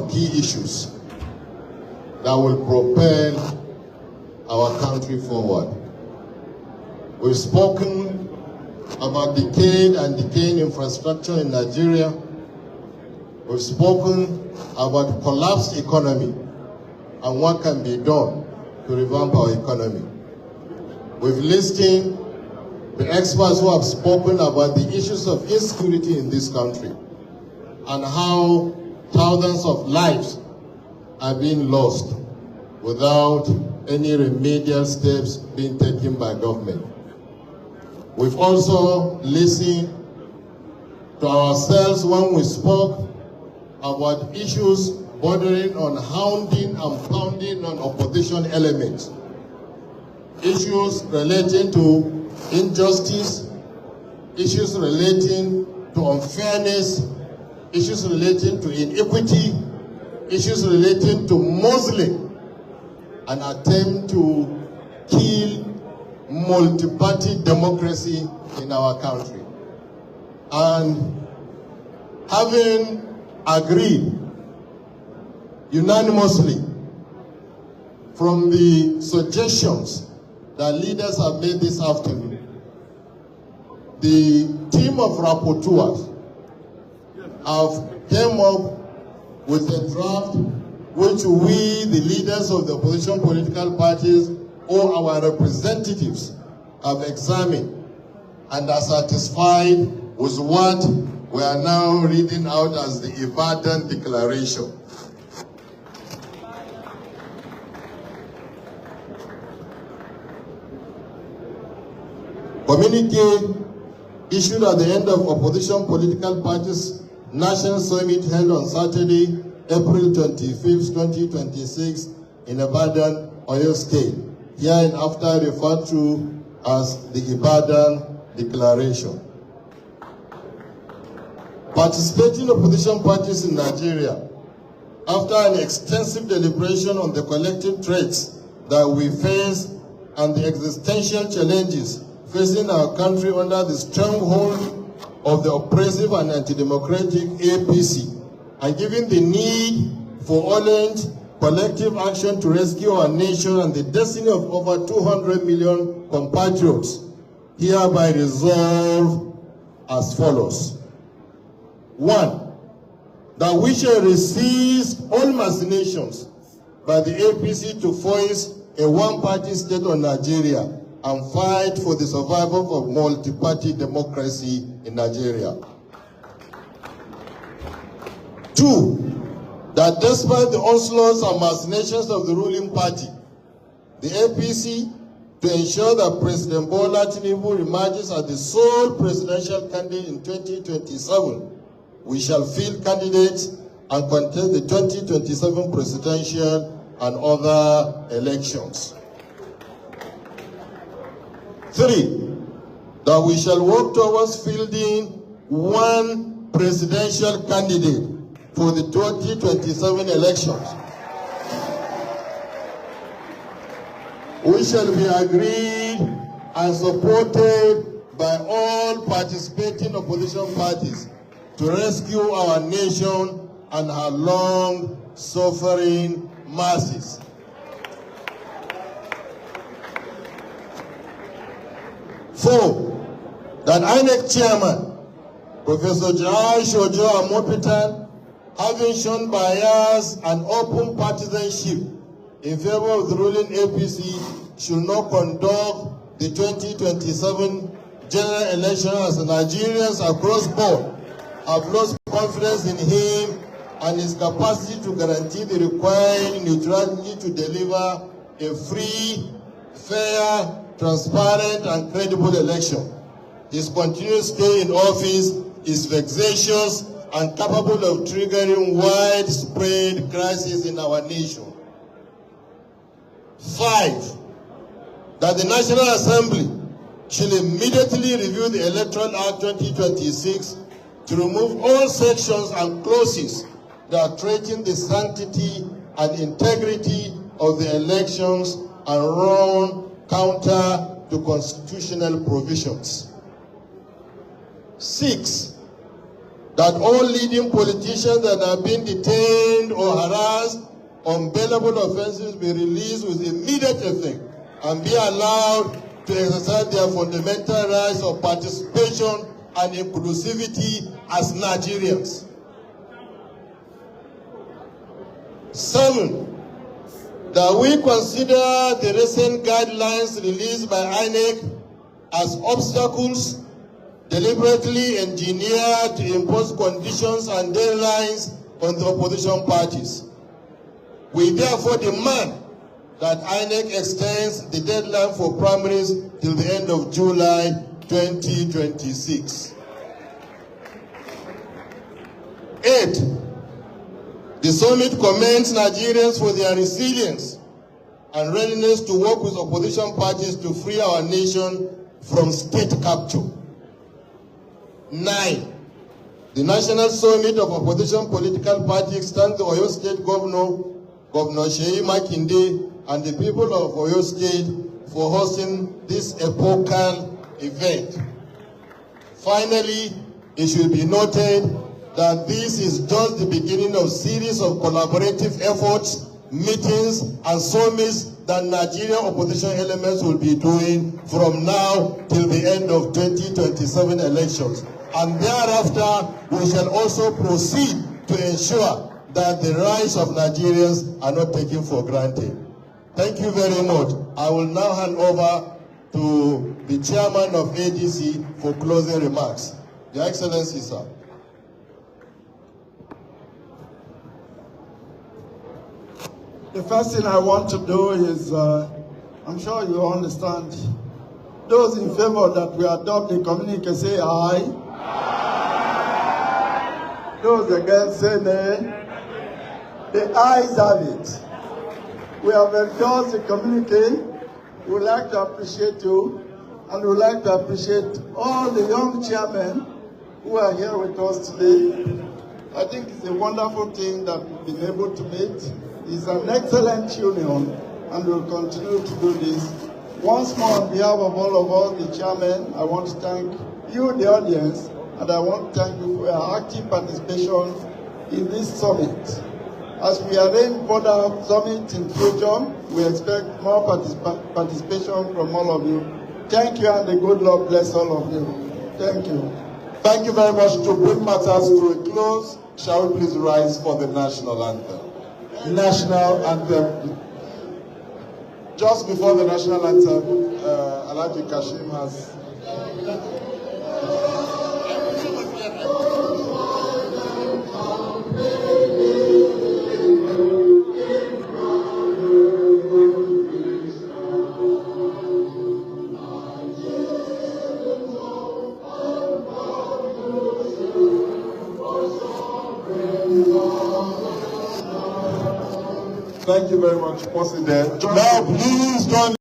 some key issues that will propel our country forward. We've spoken about decayed and decaying infrastructure in Nigeria. We've spoken about collapsed economy and what can be done to revamp our economy. We've listened to experts who have spoken about the issues of insecurity in this country and how thousands of lives are being lost without any remedial steps being taken by government. We've also listened to ourselves when we spoke about issues bordering on hounding and pounding on opposition elements, issues relating to injustice, issues relating to unfairness, issues relating to inequity, issues relating to muzzling, an attempt to kill multi-party democracy in our country. And having agreed unanimously from the suggestions that leaders have made this afternoon, the team of rapporteurs have came up with a draft which we, the leaders of the opposition political parties, or our representatives have examined and are satisfied with what we are now reading out as the Ibadan Declaration. Communiqué issued at the end of opposition political parties' national summit held on Saturday, April 25, 2026 in Ibadan, Oyo State, hereinafter referred to as the Ibadan Declaration. Participating opposition parties in Nigeria, after an extensive deliberation on the collective threats that we face and the existential challenges facing our country under the stranglehold of the oppressive and anti-democratic APC, and given the need for urgent collective action to rescue our nation and the destiny of over 200 million compatriots, hereby resolve as follows. 1. That we shall resist all machinations by the APC to foist a one-party state on Nigeria and fight for the survival of multi-party democracy in Nigeria. 2. That despite the onslaughts and machinations of the ruling party, the APC, to ensure that President Bola Tinubu emerges as the sole presidential candidate in 2027, we shall field candidates and contest the 2027 presidential and other elections. 3. That we shall work towards fielding one presidential candidate for the 2027 elections. We shall be agreed and supported by all participating opposition parties to rescue our nation and her long-suffering masses. 4. That INEC chairman, Professor Josh Ojo Amopitan, having shown bias and open partisanship in favor of the ruling APC, should not conduct the 2027 general election, as the Nigerians across board have lost confidence in him and his capacity to guarantee the required neutrality to deliver a free, fair, transparent, and credible election. His continued stay in office is vexatious and capable of triggering widespread crisis in our nation. 5. That the National Assembly should immediately review the Electoral Act 2026 to remove all sections and clauses that threaten the sanctity and integrity of the elections and run counter to constitutional provisions. 6. that all leading politicians that have been detained or harassed on bailable offenses be released with immediate effect and be allowed to exercise their fundamental rights of participation and inclusivity as Nigerians. 7, that we consider the recent guidelines released by INEC as obstacles deliberately engineered to impose conditions and deadlines on the opposition parties. We therefore demand that INEC extends the deadline for primaries till the end of July 2026. 8, the summit commends Nigerians for their resilience and readiness to work with opposition parties to free our nation from state capture. 9, the National Summit of Opposition Political Parties thanks the Oyo State Governor Seyi Makinde, and the people of Oyo State for hosting this epochal event. Finally, it should be noted that this is just the beginning of a series of collaborative efforts, meetings, and summits that Nigerian opposition elements will be doing from now till the end of 2027 elections. And thereafter, we shall also proceed to ensure that the rights of Nigerians are not taken for granted. Thank you very much. I will now hand over to the chairman of ADC for closing remarks. Your Excellency, sir. The first thing I want to do is, I'm sure you understand, those in favor that we adopt the communique say aye. Aye. Those against say nay. The ayes have it. We have endorsed the communique. We would like to appreciate you, and we would like to appreciate all the young chairmen who are here with us today. I think it's a wonderful thing that we've been able to meet. It's an excellent union, and we'll continue to do this. Once more, on behalf of all of us, the chairmen, I want to thank you, the audience, and I want to thank you for your active participation in this summit. As we arrange further summits in future, we expect more participation from all of you. Thank you, and the good Lord bless all of you. Thank you. Thank you very much. To bring matters to a close, shall we please rise for the national anthem? National anthem. Just before the national anthem, Alhaji Kashim has... Thank you very much, President. Now, please join